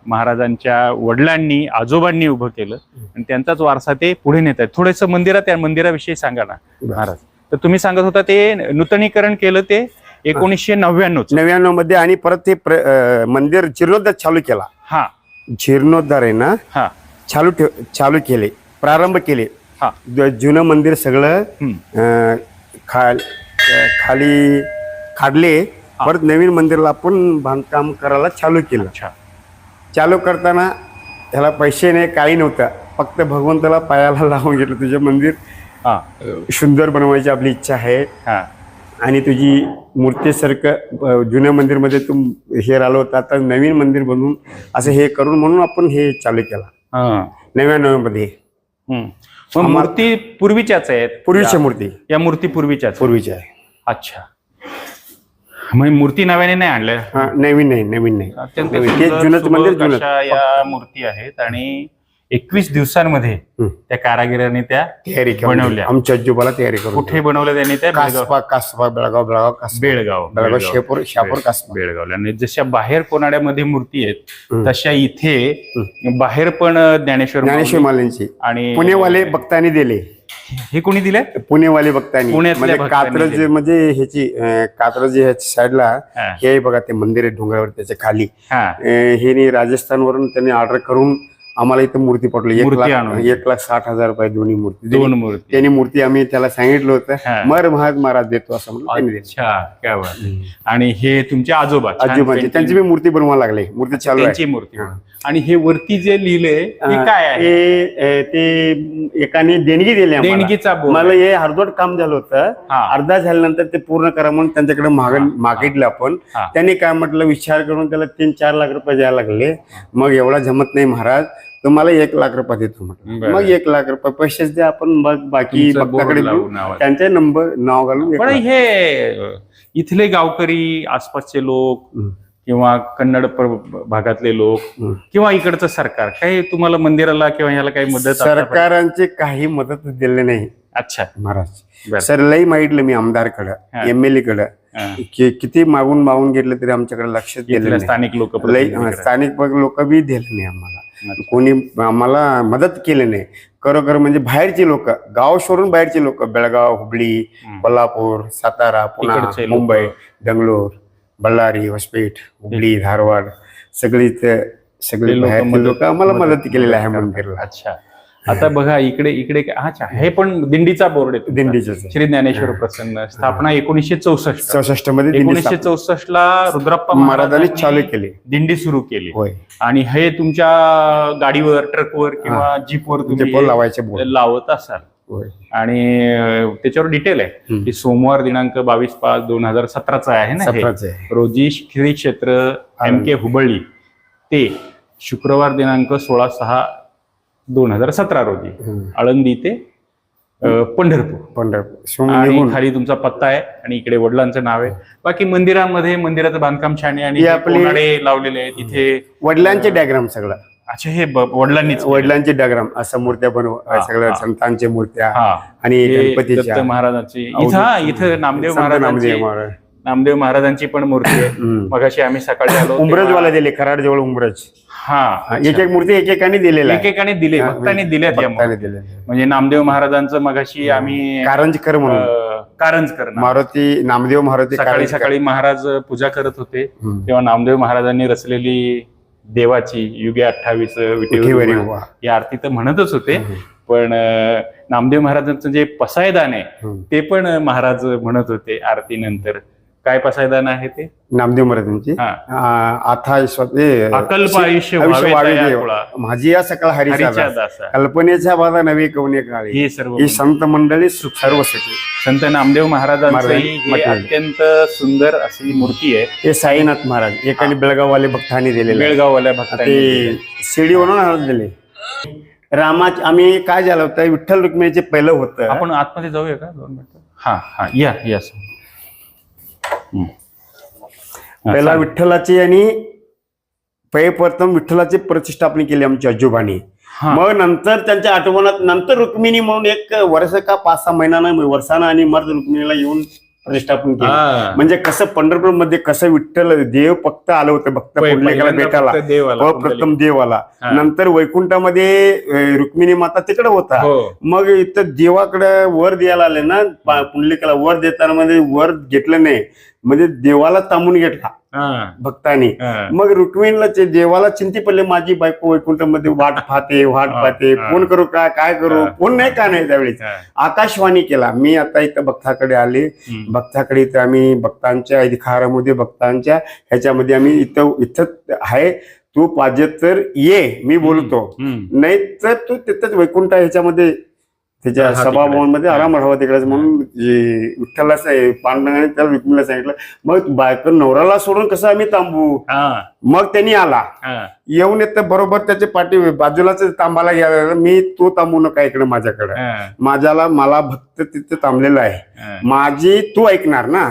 महाराजांच्या वडिलांनी आजोबांनी उभं केलं आणि त्यांचाच वारसा ते पुढे नेत आहेत. थोडंसं त्या मंदिराविषयी सांगा ना महाराज. तर तुम्ही सांगत होता ते नूतनीकरण केलं ते 1999 मध्ये आणि परत ते मंदिर जीर्णोद्धार चालू केला. जीर्णोद्धार आहे ना चालू केले, प्रारंभ केले. जुनं मंदिर सगळं खाली काढले, परत नवीन मंदिरला आपण बांधकाम करायला चालू केलं. चालू करताना ह्याला पैसे नाही, काही नव्हतं, फक्त भगवंताला पायाला लावून घेतलं. तुझं मंदिर सुंदर बनवायची आपली इच्छा आहे आणि तुझी मूर्तीसारखं जुन्या मंदिरमध्ये तू हे राहिलो होता, आता नवीन मंदिर बनवून असं हे करून म्हणून आपण हे चालू केला 99 मध्ये. मूर्ती पूर्वीच्याच आहेत? पूर्वीच्या मूर्ती, या मूर्ती पूर्वीच्या आहे. अच्छा, मग मूर्ती नव्याने नाही आणल्या? नवीन नाही. अत्यंत या मूर्ती आहेत आणि 21 दिवसांमध्ये त्या कारागिरांनी त्या तयारी बनवल्या. आमच्या आजोबाला तयारी करून. कुठे बनवल्या त्यांनी? त्या बेळगाव शापूर बेळगावला. आणि जशा बाहेर कोनाड्यामध्ये मूर्ती आहेत तशा इथे बाहेर पण ज्ञानेश्वर माऊलींची आणि पुणेवाले भक्तांनी दिले. हे कोणी दिले? पुणेवाले भक्तांनी. म्हणजे कात्रज म्हणजे ह्याची कात्रज ह्याच्या साईडला हे बघा ते मंदिर आहे डोंगरावर, त्याच्या खाली हे राजस्थानवरून त्यांनी ऑर्डर करून आम्हाला इथं मूर्ती पटली मूर्ती आणून. 1,60,000 रुपये दोन्ही मूर्ती. दोन मूर्ती. त्यांनी मूर्ती आम्ही त्याला सांगितलं हा. होतं मर महाग महाराज देतो असं म्हणून त्यांनी दिलं. अच्छा, काय बात आहे. आणि हे तुमचे आजोबा छान आजोबांची painting. त्यांची मी मूर्ती बनवायला लागले. मूर्ती चालू आहे. त्यांची मूर्ती. आणि हे वरती जे लिहिलंय हे काय आहे? ते एकाने देणगी दिली आम्हाला. देणगीचा बोर्ड. मला हे अर्धवट काम झालं होतं. हा. अर्धा झाल्यानंतर ते पूर्ण करा म्हणून त्यांच्याकडे मागितलं आपण. हा. त्यांनी काय म्हटलं विचार करून त्याला 3-4 लाख रुपये द्यायला लागले. मग एवढा जमत नाही महाराज, तुम्हाला 1 लाख रुपये देतो म्हटलं. बरं. मग 1 लाख रुपये पैसेच द्या आपण, मग बाकी तुमचं बोर्ड भक्ताकडे लावू देऊ. नावाचं. त्यांचे नाव घालून 1 पण लाख. हे इथले गावकरी, आसपासचे लोक किंवा कन्नड भागातले लोक किंवा इकडचं सरकार काही तुम्हाला मंदिराला किंवा ह्याला काही मदत आतापर्यंत? सरकारांची काही मदत दिली नाही अच्छा, महाराज. बरं. सर लई मागितलं मी आमदारकडं, हा. MLA कडं, हा. किती मागून घेतलं तरी आमच्याकडे लक्ष दिलं इथल्या नाही. स्थानिक लोक स्थानिक लोक बी दिले नाही आम्हाला. कोणी आम्हाला मदत केली नाही. खरोखर म्हणजे बाहेरची लोक, गाव सोडून बाहेरची लोक, बेळगाव, हुबळी, कोल्हापूर, सातारा, पुणे, इकडचे लोकं. मुंबई, बेंगलोर, बल्लारी, होसपेठ, हुबळी, धारवाड, सगळी बाहेरची लोक आम्हाला मदत केलेली आहे मंदिरला. अच्छा, आता बघा इकडे अच्छा, हे पण दिंडीचा बोर्ड आहे. दिंडीचं श्री ज्ञानेश्वर प्रसन्न स्थापना 1964. 64 मध्ये दिंडी 1964 ला रुद्रप्पा महाराजांनी चालू केली. दिंडी सुरू केली. होय. आणि हे तुमच्या गाडीवर, ट्रकवर किंवा जीपवर तुम्ही लावायचे बोर्ड लावत असाल. होय. आणि त्याच्यावर डिटेल आहे की सोमवार दिनांक 22/5/2017 आहे ना हे. 17 आहे. रोजी श्री क्षेत्र MK हुबळी ते शुक्रवार दिनांक 16/6/2017 रोजी आळंदी ते पंढरपूर. आणि खाली तुमचा पत्ता आहे आणि इकडे वडिलांचं नाव आहे. बाकी मंदिराचं बांधकाम छान आहे आणि हे आपले- कोनाडे लावलेले आहेत इथे. वडिलांचे डायग्राम सगळं. अच्छा, हे वडिलांनीच वडिलांचे डायग्राम असं मूर्त्या बनव सगळं हा. संतांच्या मूर्त्या हा. आणि हे गणपतीच्या. दत्त महाराजांची इथं नामदेव संत महाराजांची नामदेव महाराज. नामदेव महाराजांची पण मूर्ती आहे. मगाशी आम्ही सकाळी आलो उंबरजवाला दिले, कराड जवळ उंबरज. हा, एक मूर्ती एकेकाने दिलेला आहे. एकेकाने दिले, भक्तांनी दिल्यात या भक्ताने मूर्ती. दिलेलं. म्हणजे नामदेव महाराजांचं मगाशी आम्ही कारंजकर म्हणून कारंजकर मारुती, नामदेव मारुती सकाळी महाराज पूजा करत होते तेव्हा नामदेव महाराजांनी रचलेली देवाची युगे 28 विटेवरी उभा. ही आरती तर म्हणतच होते. पण नामदेव महाराजांचं जे पसायदान आहे ते पण महाराज म्हणत होते आरती नंतर. काय पसायदान आहे ते? नामदेव महाराजांची आता अकल्प आयुष्य व्हावे दयाकुळा, माझी या सकळ हरीच्या हरीच्या दासा. कल्पनेच्या बाधा नवे कवने काळी हे सर्व ही संत मंडळी सर्वसाठी. संत नामदेव महाराजांचं महाराजांनी हे अत्यंत सुंदर अशी मूर्ती आहे. हे साईनाथ महाराज एकाने बेळगाववाले भक्तांनी दिलेले. बेळगाववाल्या भक्तांनी ते शिडी बनवून दिले. रामाच आम्ही काय झालं होतं, विठ्ठल रुक्मिणीचे पहिलं होतं. आपण आतमध्ये जाऊया का 2 मिनिटं? हा या पहिला विठ्ठलाची आणि प्रथम विठ्ठलाची प्रतिष्ठापना केली आमच्या आजोबांनी. मग नंतर त्यांच्या आठवणात नंतर रुक्मिणी म्हणून एक वर्ष का 5-6 महिन्यानं वर्षानं आणि मर्द रुक्मिणीला येऊन प्रतिष्ठापन केलं. म्हणजे कसं पंढरपूर मध्ये कसं विठ्ठल देव फक्त आलं होतं भक्त पुंडलिकाला भेटायला, प्रथम देव आला. नंतर वैकुंठामध्ये रुक्मिणी माता तिकडे होता. मग इथं देवाकडे वर द्यायला आले ना, पुंडलिकाला वर देताना मध्ये वर घेतलं नाही, म्हणजे देवाला तांबून घेतला भक्तांनी. मग रुक्मिणीला देवाला चिंती पडले, माझी बायको वैकुंठामध्ये वाट पाहते, फोन करू का, काय करू, फोन नाही का नाही. त्यावेळेस आकाशवाणी केला, मी आता इथं भक्ताकडे आले. भक्ताकडे इथं आम्ही भक्तांच्या अधिकारामध्ये भक्तांच्या ह्याच्यामध्ये आम्ही इथं आहे, तू पाहिजे तर ये, मी बोलतो, नाही तर तू तिथंच वैकुंठ ह्याच्यामध्ये त्याच्या सभाभवनमध्ये आराम राहावा तिकडे म्हणून विठ्ठलला पांडुरंगाने त्याला रुक्मिणीला सांगितलं. मग बायको नवऱ्याला सोडून कसं आम्ही थांबू. मग त्यांनी आला, येऊन येत बरोबर त्याच्या पाठी बाजूलाच तांबाला घ्यायला, मी तो तांबू नका इकडे माझ्याकडे, मला भक्त तिथे थांबलेला आहे, माझी तू ऐकणार ना,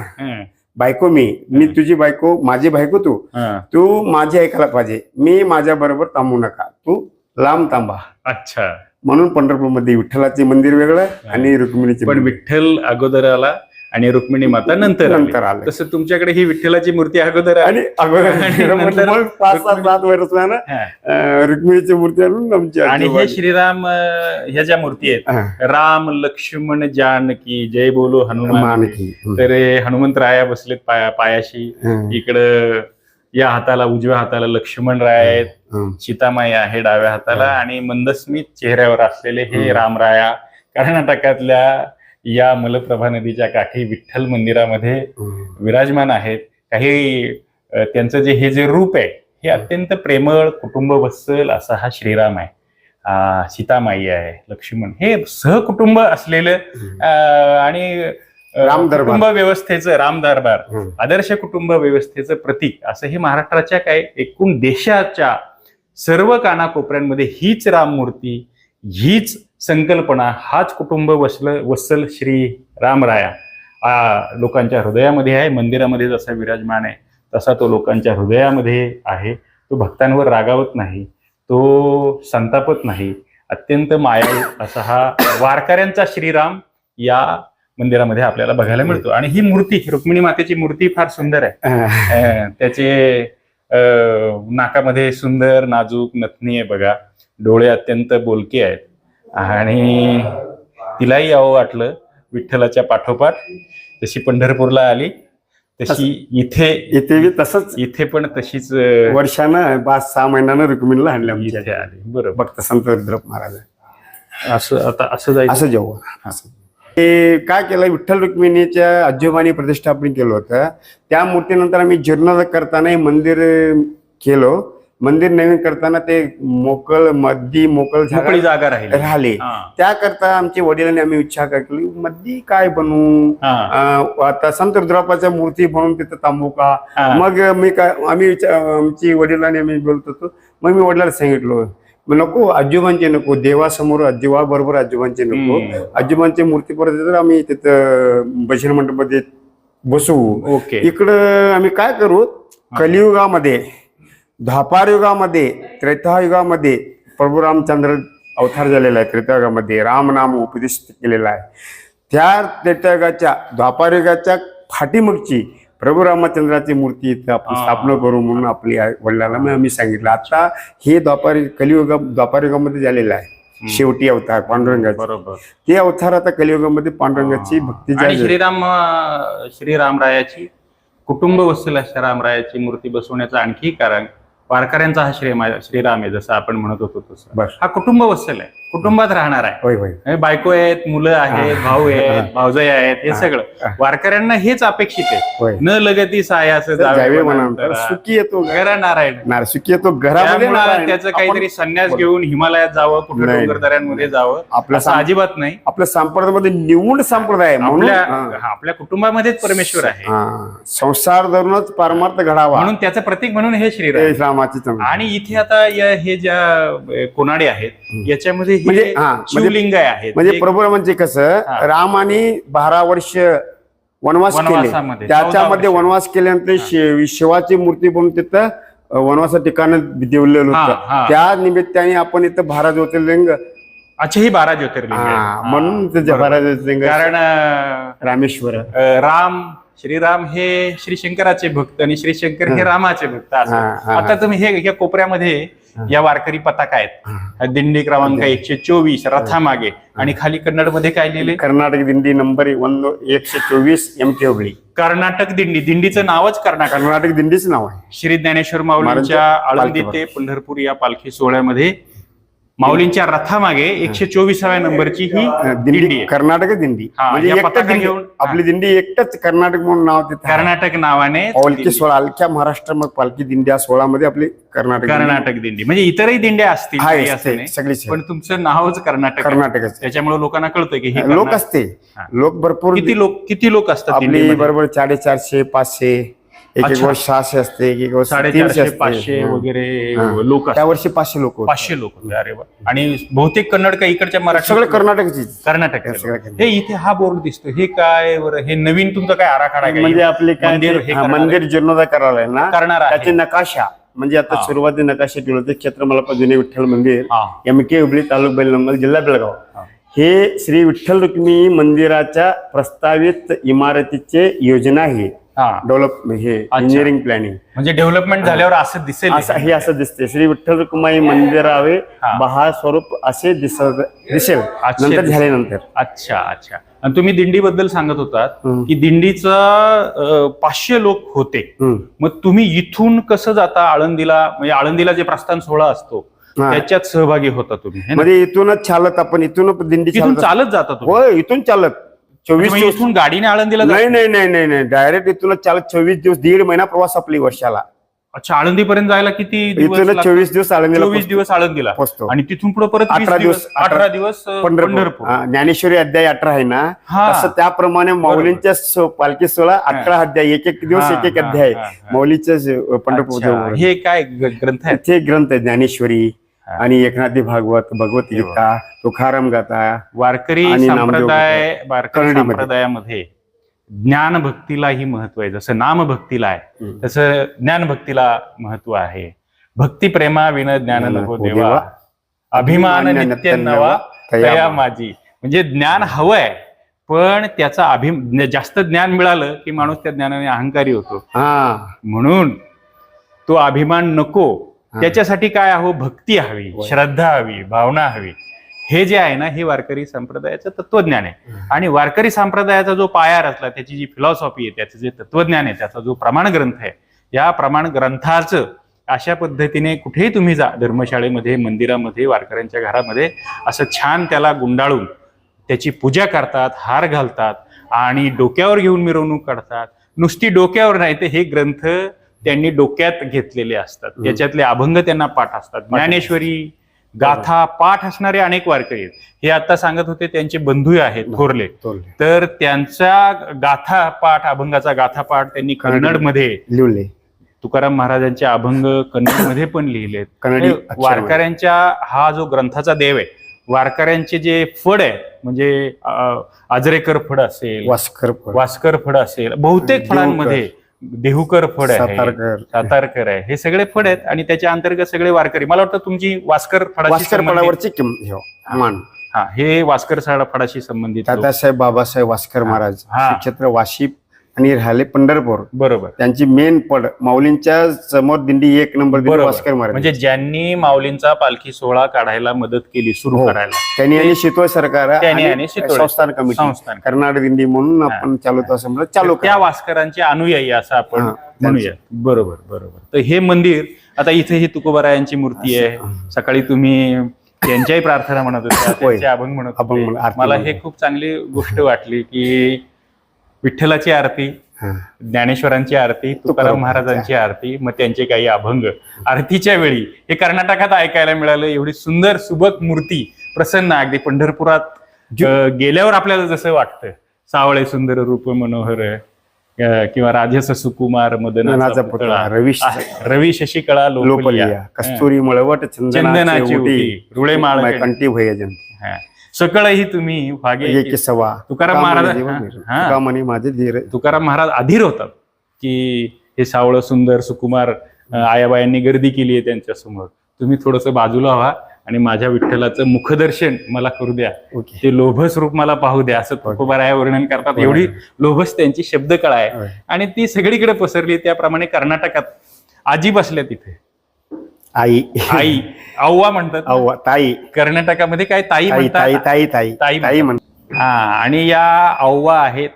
बायको मी तुझी बायको, माझी बायको तू माझी ऐकायला पाहिजे, मी माझ्या बरोबर थांबू नका, तू लांब थांबा. अच्छा, म्हणून पंढरपूरमध्ये विठ्ठलाचे मंदिर वेगळं आणि रुक्मिणीचे. पण विठ्ठल अगोदर आला आणि रुक्मिणी माता नंतर आली. तसं तुमच्याकडे ही विठ्ठलाची मूर्ती अगोदर आणि 5-7 वर्षानं रुक्मिणीची मूर्ती आणून आमची. आणि हे श्रीराम ह्या ज्या मूर्ती आहेत, राम लक्ष्मण जानकी जय बोलो हनुमान की, तर हनुमंतराया बसलेत पायाशी. इकडं या हाताला उजव्या हाताला लक्ष्मण राय आहेत, हं. सीतामाई आहे डाव्या हाताला, आणि मंदस्मित चेहऱ्यावर असलेले हे रामराया कर्नाटकातल्या या मलप्रभा नदीच्या काठी विठ्ठल मंदिरामध्ये विराजमान आहेत. काही त्यांचं हे जे रूप आहे हे अत्यंत प्रेमळ, कुटुंब वत्सल असा हा श्रीराम आहे. सीतामाई आहे, लक्ष्मण, हे सहकुटुंब असलेलं आणि कुटुंब व्यवस्थेचं, राम दरबार, आदर्श कुटुंब व्यवस्थेचं प्रतीक असं हे महाराष्ट्राच्या काय एकूण देशाच्या सर्व कानाकोपऱ्यांमध्ये हीच राममूर्ती, हीच संकल्पना, हाच कुटुंब वत्सल श्री रामराया लोकांच्या हृदयामध्ये आहे. मंदिरामध्ये जसा विराजमान आहे तसा तो लोकांच्या हृदयामध्ये आहे. तो भक्तांवर रागावत नाही, तो संतापत नाही, अत्यंत मायाळू असा हा वारकऱ्यांचा श्रीराम या मंदिरामध्ये आपल्याला बघायला मिळतो. आणि ही मूर्ती, रुक्मिणी मातेची मूर्ती फार सुंदर आहे. त्याचे नाकामध्ये सुंदर नाजूक नथनी आहे बघा, डोळे अत्यंत बोलके आहेत, आणि तिलाही यावं वाटलं विठ्ठलाच्या पाठोपाठ. जशी पंढरपूरला आली तशी इथे तसंच, इथे पण तशीच वर्षानं 5-6 महिन्यानं रुक्मिणीला आणल्या इथे आली. बरोबर, भक्त संत रुद्रप्पा महाराज असं आता असं जायचं असं जेव्हा ते काय केलं, विठ्ठल रुक्मिणीच्या आजोबांनी प्रतिष्ठापन केलं होतं. त्या मूर्तीनंतर आम्ही जीर्णोद्धार करताना मंदिर केलो. मंदिर नवीन करताना ते मोकळ जागा राहिली. त्याकरता आमच्या वडिलांनी आम्ही इच्छा केली, मध्ये काय बनवू, आता संत रुद्रप्पाच्या मूर्ती बनवून तिथं थांबू का. मग आमची वडिलांनी आम्ही बोलत होतो. मग मी वडिलांना सांगितलं, नको, आजोबांचे नको, देवासमोर देवाबरोबर आजोबांचे नको, आजोबांची मूर्ती परत आम्ही तिथं भजन मंडपामध्ये बसवू. इकडं आम्ही काय करू, कलियुगामध्ये, द्वापार युगामध्ये, त्रेतायुगामध्ये प्रभू रामचंद्र अवतार झालेला आहे. त्रेतायुगामध्ये रामनाम उपदेश केलेला आहे. त्या त्रेतायुगाच्या द्वापार युगाच्या पाठीमागची प्रभू रामचंद्राची मूर्ती इथे आपण स्थापना करू म्हणून आपली वडिलांना आम्ही सांगितलं. आता हे द्वापार युगामध्ये झालेलं आहे. शेवटी अवतार पांडुरंगाचा, बरोबर, ते अवतार आता कलियुगामध्ये पांडुरंगाची भक्ती श्रीरामरायाची कुटुंब वत्सल अशा रामरायाची मूर्ती बसवण्याचं आणखी कारण वारकऱ्यांचा हा श्रीराम आहे. जसं आपण म्हणत होतो तसं हा कुटुंब वत्सल आहे, कुटुंबात राहणार आहे. बायको आहेत, मुलं आहेत, भाऊ आहेत, भावजय आहेत, हे सगळं वारकऱ्यांना हेच अपेक्षित आहे. न लगती सायास सुखी येतो नारायण, सुखी येतो घरामध्ये. त्याचं काहीतरी संन्यास घेऊन हिमालयात जावं, कुठे डोंगरदऱ्यांमध्ये जावं, आपलं अजिबात नाही. आपल्या संप्रदायामध्ये निवड संप्रदाय, आपल्या कुटुंबामध्येच परमेश्वर आहे. संसार धरूनच परमार्थ घडावा, म्हणून त्याचं प्रतीक म्हणून हे श्रीराम. आणि इथे आता हे ज्या कोनाडे आहेत याच्यामध्ये शिवलिंग आहेत. म्हणजे प्रभू म्हणजे कसं, रामाने 12 वर्ष वनवास केले, त्याच्यामध्ये वनवास केल्यानंतर शिवाची मूर्ती बनवून तिथं वनवासा ठिकाण देवलेलं होतं. त्या निमित्ताने आपण इथं 12 ज्योतिर्लिंग, अच्छा, ही 12 ज्योतिर्लिंग म्हणून त्याच्या 12 ज्योतिर्लिंग. कारण रामेश्वर, राम, श्रीराम हे श्री शंकराचे भक्त आणि श्री शंकर हे रामाचे भक्त. आता तुम्ही हे कोपऱ्यामध्ये या वारकरी पताका आहेत, दिंडी क्रमांक 124 रथामागे, आणि खाली कन्नड मध्ये काय लिहिले, कर्नाटक दिंडी नंबर 124 MT हुबळी. कर्नाटक दिंडी, दिंडीचं नावच कर्नाटक दिंडीचं नाव आहे. श्री ज्ञानेश्वर माऊलींच्या आळंदी ते पंढरपूर या पालखी सोहळ्यामध्ये माऊलींच्या रथामागे 124व्या नंबरची ही दिंडी, कर्नाटक दिंडी. म्हणजे घेऊन आपली दिंडी एकटच कर्नाटक म्हणून नाव देतात, कर्नाटक नावाने. पालखी सोहळा, अख्ख्या महाराष्ट्र मग पालखी दिंड्या सोहळामध्ये आपली कर्नाटक दिंडी. म्हणजे इतरही दिंड्या असतील सगळी, पण तुमचं नावच कर्नाटक. त्याच्यामुळे लोकांना कळतं की हे लोक असते, लोक भरपूर. किती लोक असतात आपली बरोबर 450-500, एक वर्ष 600 असते, एक वर्ष 450-500 वगैरे लोक. त्या वर्षी 500 लोक. 500 लोक. अरे वा. आणि बहुतेक कन्नड का इकडच्या मराठी सगळं कर्नाटक. हे इथे हा बोर्ड दिसतो, हे काय बरं, हे नवीन तुमचा काय आराखडा? म्हणजे आपले मंदिर जीर्णोद्धार करायला ना, करणार त्याचे नकाशा. म्हणजे आता सुरुवाती नकाशा केलं होतं क्षेत्रमाला जुने विठ्ठल मंदिर, MK हुबळी, तालुका बैलमंगल, जिल्हा बेळगाव. हे श्री विठ्ठल रुक्मिणी मंदिराच्या प्रस्तावित इमारतीचे योजना आहे. डेव्हलप हे इंजिनिअरिंग प्लॅनिंग म्हणजे डेव्हलपमेंट झाल्यावर असं दिसेल हे असं दिसते. श्री विठ्ठल रुक्माई मंदिरावे बहार स्वरूप असे दिसेल नंतर झाल्यानंतर. अच्छा अच्छा. आणि तुम्ही दिंडीबद्दल सांगत होतात की दिंडीचं 500 लोक होते. मग तुम्ही इथून कसं जाता आळंदीला, म्हणजे आळंदीला जे प्रस्थान सोहळा असतो त्याच्यात सहभागी होता तुम्ही? म्हणजे इथूनच चालत आपण इथून दिंडी चालत जाता तुम्ही? हो, इथून चालत 24 दिवस. इथून गाडीने आळंदीला? नाही नाही नाही नाही नाही, डायरेक्ट इथूनच चालत 24 दिवस, 1.5 महिना प्रवास आपली वर्षाला. अच्छा, आळंदीपर्यंत जायला किती दिवस? इथून 24 दिवस आळंदीला, 24 दिवस आळंदीला पोहोचतो. आणि तिथून पुढे परत 18 दिवस 18 दिवस पंढरपूर. ज्ञानेश्वरी अध्याय 18 आहे ना, तसं त्याप्रमाणे माऊलींच्या पालखी सोहळा 18 अध्याय, एक एक दिवस एक एक अध्याय माऊलीच्या पंढरपूर. हे काय ग्रंथ आहे? ते ग्रंथ आहे ज्ञानेश्वरी आणि एकनाथी भागवत, भगवद्गीता, तुकाराम गाथा. वारकरी संप्रदायामध्ये ज्ञान भक्तीलाही महत्व आहे. जसं नाम भक्तीला आहे तसं ज्ञान भक्तीला महत्व आहे. भक्ती प्रेमा विन ज्ञान नको देवा, अभिमान नित्य नवा तया माझी. म्हणजे ज्ञान हवंय, पण त्याचा जास्त ज्ञान मिळालं की माणूस त्या ज्ञानाने अहंकारी होतो. म्हणून तो अभिमान नको. त्याच्यासाठी काय हवं? भक्ती हवी, श्रद्धा हवी, भावना हवी. हे जे आहे ना, हे वारकरी संप्रदायाचं तत्वज्ञान आहे. आणि वारकरी संप्रदायाचा जो पाया रचला, त्याची जी फिलॉसॉफी आहे, त्याचं जे तत्वज्ञान आहे, त्याचा जो प्रमाण ग्रंथ आहे, या प्रमाण ग्रंथाचं अशा पद्धतीने कुठेही तुम्ही जा, धर्मशाळेमध्ये, मंदिरामध्ये, वारकऱ्यांच्या घरामध्ये, असं छान त्याला गुंडाळून त्याची पूजा करतात, हार घालतात आणि डोक्यावर घेऊन मिरवणूक काढतात. नुसती डोक्यावर नाही, तर हे ग्रंथ त्यांनी डोक्यात घेतलेले असतात. त्याच्यातले अभंग त्यांना पाठ असतात. ज्ञानेश्वरी गाथा पाठ असणारे अनेक वारकरी आहेत. हे आता सांगत होते त्यांचे बंधू आहेत थोरले, तर त्यांचा गाथा पाठ, अभंगाचा गाथा पाठ त्यांनी कन्नडमध्ये लिहिले. तुकाराम महाराजांचे अभंग कन्नडमध्ये पण लिहिलेत. वारकऱ्यांच्या हा जो ग्रंथाचा देव आहे, वारकऱ्यांचे जे फड आहे, म्हणजे आजरेकर फड असेल, वास्कर फड असेल, बहुतेक फळांमध्ये देहूकर फड आहे, सातारकर आहे, हे सगळे फड आहेत. आणि त्याच्या अंतर्गत सगळे वारकरी. मला वाटतं तुमची वास्कर फडावरची हे वास्कर फडाशी संबंधित दादासाहेब बाबासाहेब वास्कर महाराज, क्षेत्र वाशी आणि राहिले पंढरपूर. बरोबर. त्यांची मेन पड माऊलींच्या समोर दिंडी 1 नंबर वास्कर महाराज, म्हणजे ज्यांनी माऊलींचा पालखी सोहळा काढायला मदत केली, सुरू करायला. त्यांनी आणि शितोळे सरकार संस्थान कमिटी, कर्नाटक दिंडी म्हणून आपण चालू त्या वास्करांचे अनुयायी असं आपण म्हणूया. बरोबर बरोबर. तर हे मंदिर आता इथे ही तुकोबारायांची मूर्ती आहे. सकाळी तुम्ही त्यांच्याही प्रार्थना म्हणत होत्या, त्यांचे अभंग म्हणत होते. मला हे खूप चांगली गोष्ट वाटली की विठ्ठलाची आरती, ज्ञानेश्वरांची आरती, तुकाराम महाराजांची आरती, मग त्यांचे काही अभंग आरतीच्या वेळी हे कर्नाटकात ऐकायला मिळालं. एवढी सुंदर सुबक मूर्ती, प्रसन्न, अगदी पंढरपुरात गेल्यावर आपल्याला जसं वाटतं, सावळे सुंदर रूप मनोहर, किंवा राजस सुकुमार मदनाचा पुतळा, रवी शशिकळा लोपलिया, कस्तुरी मळवट चंदनाची उटी, रुळे माळ कंठी भयजन, सकळही तुम्ही भागे सवा. तुकाराम महाराज तुकाराम महाराज अधीर होतात की हे सावळं सुंदर सुकुमार आयाबायांनी गर्दी केली आहे त्यांच्या समोर, तुम्ही थोडस बाजूला व्हा आणि माझ्या विठ्ठलाचं मुखदर्शन मला करू द्या, ते लोभस रूप मला पाहू द्या, असं तुकोबाराया वर्णन करतात. एवढी लोभस त्यांची शब्दकळा आहे आणि ती सगळीकडे पसरली. त्याप्रमाणे कर्नाटकात आजी बसल्या तिथे, आई आव्वा म्हणतात, ताई. कर्नाटकामध्ये काय ताई म्हणतात, ताई म्हणतात. आणि या आव्वा आहेत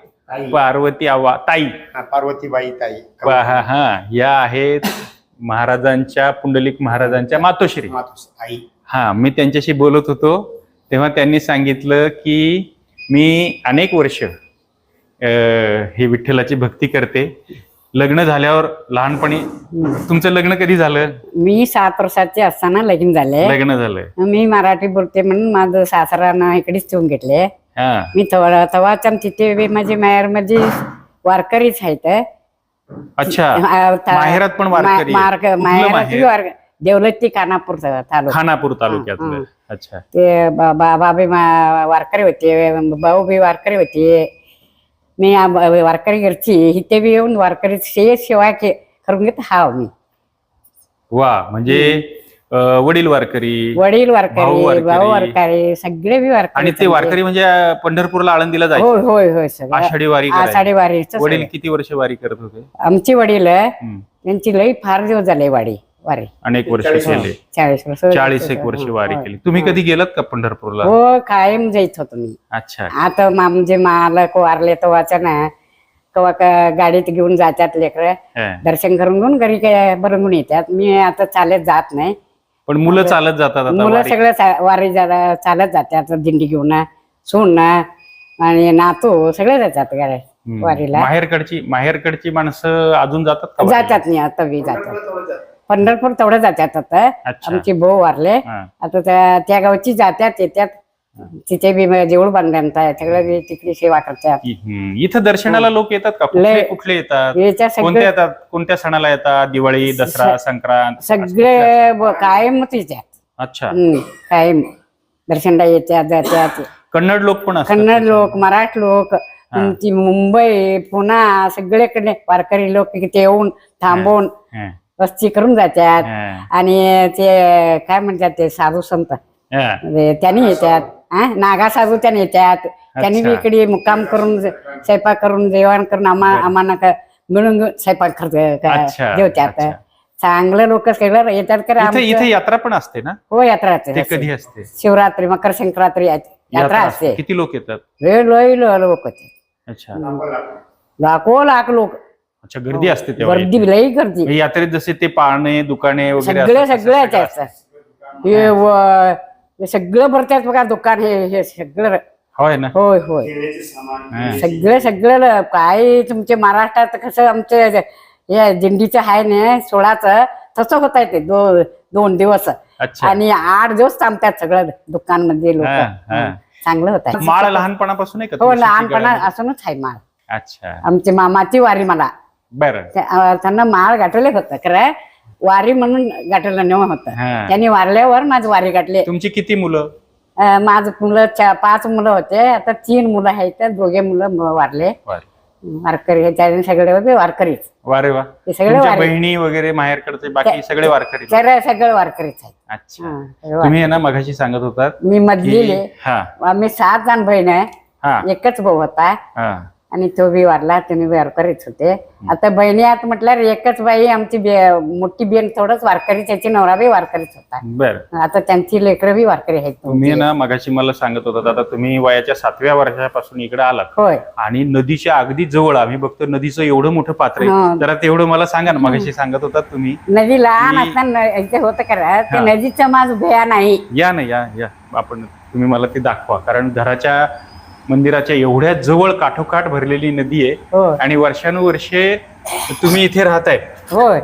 पार्वती आव्वा, ताई, पार्वतीबाई ताई. या आहेत महाराजांच्या, पुंडलिक महाराजांच्या मातोश्री. मी त्यांच्याशी बोलत होतो तेव्हा त्यांनी सांगितलं की मी अनेक वर्ष हे विठ्ठलाची भक्ती करते. लग्न झाल्यावर लहानपणी, तुमचं लग्न कधी झालं? मी 7 वर्षाचे असताना लग्न झालंय. मी मराठी बोलते म्हणून माझं सासरानं इकडेच ठेवून घेतले. मी तवाच्या तिथे माझी माहेर म्हणजे वारकरीच आहेत. अच्छा, माहेरात पण वारकरी? माहेर देवलत्ती खानापूर तालुक्यात. अच्छा. ते बाबा बी वारकरी होते, भाऊ बी वारकरी होते. मी वारकरी घरची इथे बी येऊन वारकरी सेवा करून घेत मी. वा, म्हणजे वडील वारकरी, वडील भाऊ वारकरी, वारकरी. भाऊ वारकरी, सगळे बी वारकरी. आणि ते वारकरी म्हणजे पंढरपूरला आळंदीला जायचे, होय होय होय सगळं आषाढी वारी करायचे. आषाढी वारीच. वडील किती वर्ष वारी करत होते? आमची वडील हम्म. त्यांची लई फार दिवस झाले वारी. अनेक वर्ष 40 केले, 40 वर्ष. 40 वर्ष वारी केली. तुम्ही कधी गेलात का पंढरपूरला? हो, कायम जायत होतो मी. अच्छा. आता म्हणजे मालक वारले तेव्हाच्या ना, कवा गाडीत घेऊन जातात लेकर, हा. दर्शन करून घेऊन घरी काय बरंगून येतात. मी आता चालत जात नाही. पण मुलं चालत जातात आता मुलं वारीत. सगळं वारी चालत जातात, दिंडी घेऊन, सून आणि नातू सगळे जातात गाड्या हम्म. वारीला. माहेरकडची माणसं अजून जातात का वारीला? जातात नाही आता बी जातात. पंढरपूर तेवढं जातात आता. अच्छा. आमची भाऊ वारले हा. आता त्या गावची जात्यात येतात. तिथे बी जेवढ बांधण्यात आहे सगळं बी तिकडे सेवा करतात. इथं दर्शनाला लोक येतात का? कुठले कुठले येतात? याच्या कोणत्या सगळे येतात? कोणत्या सणाला येतात? दिवाळी, दसरा, संक्रांत? सगळे कायम येतात. अच्छा. कायम दर्शनला येतात जातात. कन्नड लोक पण असतात? कन्नड लोक, मराठी लोक, तुमची मुंबई, पुणा सगळीकडे वारकरी लोक इथे येऊन थांबून हा. वस्ती करून जातात. हा. आणि ते काय म्हणतात ते साधू संत हा. त्यांनी येतात. नागा साधू त्यांनी येतात. त्यांनी बी इकडे मुक्काम करून स्वयंपाक करून जेवण करून आम्हाला मिळून स्वयंपाक अच्छा. जेवतात. अच्छा. चांगलं लोक सगळं येतात. इथे यात्रा पण असते ना? हो, यात्रा ते कधी असते? शिवरात्री, मकर संक्रांती यात्रा असते. किती लोक येतात? लोक होते. अच्छा. लाख लोक. अच्छा, गर्दी असते तेव्हा गर्दी इथे. लई गर्दी. म्हणजे यात्रेत जसे ते पाळणे दुकाने वगैरे सगळे असतात, सगळे तसं याच्यात हे सगळं भरतात बघा दुकान. हे सगळं. होय ना? होय होय. हा. सगळं काय तुमचे महाराष्ट्रात कसं आमचं हे दिंडीचं आहे ना 16चं, तसं होत आहे ते 2 दिवस. अच्छा. आणि 8 दिवस थांबतात सगळं दुकानमध्ये लोक. हा, हा. चांगलं होत आहे. माळ लहानपणापासून आहे का हो, तुळशीची लहानपणा गळ्यामध्ये? असूनच आहे माळ. अच्छा. आमची मामाची वारी मला बरं. त्यांना माळ गाठवले होतं खरं, वारी म्हणून गाठवलं नेऊन होतं. हा. त्यांनी वारल्यावर माझी वारी गाठली. तुमची किती मुलं? माझं मुलं 5 मुलं होते. आता 3 मुलं आहेत. 2 मुलं वारले. वारकरी हे त्याने सगळे वारकरीच. वारे वा. ते सगळे तुमच्या वारकरी. बहिणी वगैरे माहेरकडचे बाकी सगळे वारकरी? सगळे वारकरीच आहेत. अच्छा. सगळे तुम्ही आहे ना मगाशी सांगत होतात मी मधली. हा. आम्ही 7 जण बहीण आहे. हा. एकच भाऊ होता हा. आणि तो बी वारला. तुम्ही वारकरीच होते. आता बहिणी आत म्हटल्यावर एकच बाई आमची मोठी बेन थोडंच वारकरी, त्याची नवरा बी वारकरीच होता. बरं. आता त्यांची लेकरं बी वारकरी आहेत. तुम्ही ना मगाशी मला सांगत होतात आता तुम्ही वयाच्या 7व्या वर्षापासून इकडे आलात होय. आणि नदीच्या अगदी जवळ आम्ही बघतो नदीचं एवढं मोठं पात्र हा. आहे. जरा तेवढं मला सांगा ना. मगाशी सांगत होतात तुम्ही. नदी लहान असताना इथे होतं करा ते नदीचं माझं भया नाही. या ना, या आपण, तुम्ही मला ते दाखवा. कारण घराच्या मंदिराच्या एवढ्या जवळ काठोकाठ भरलेली नदी आहे हो आणि वर्षानुवर्षे तुम्ही इथे राहताय. होय.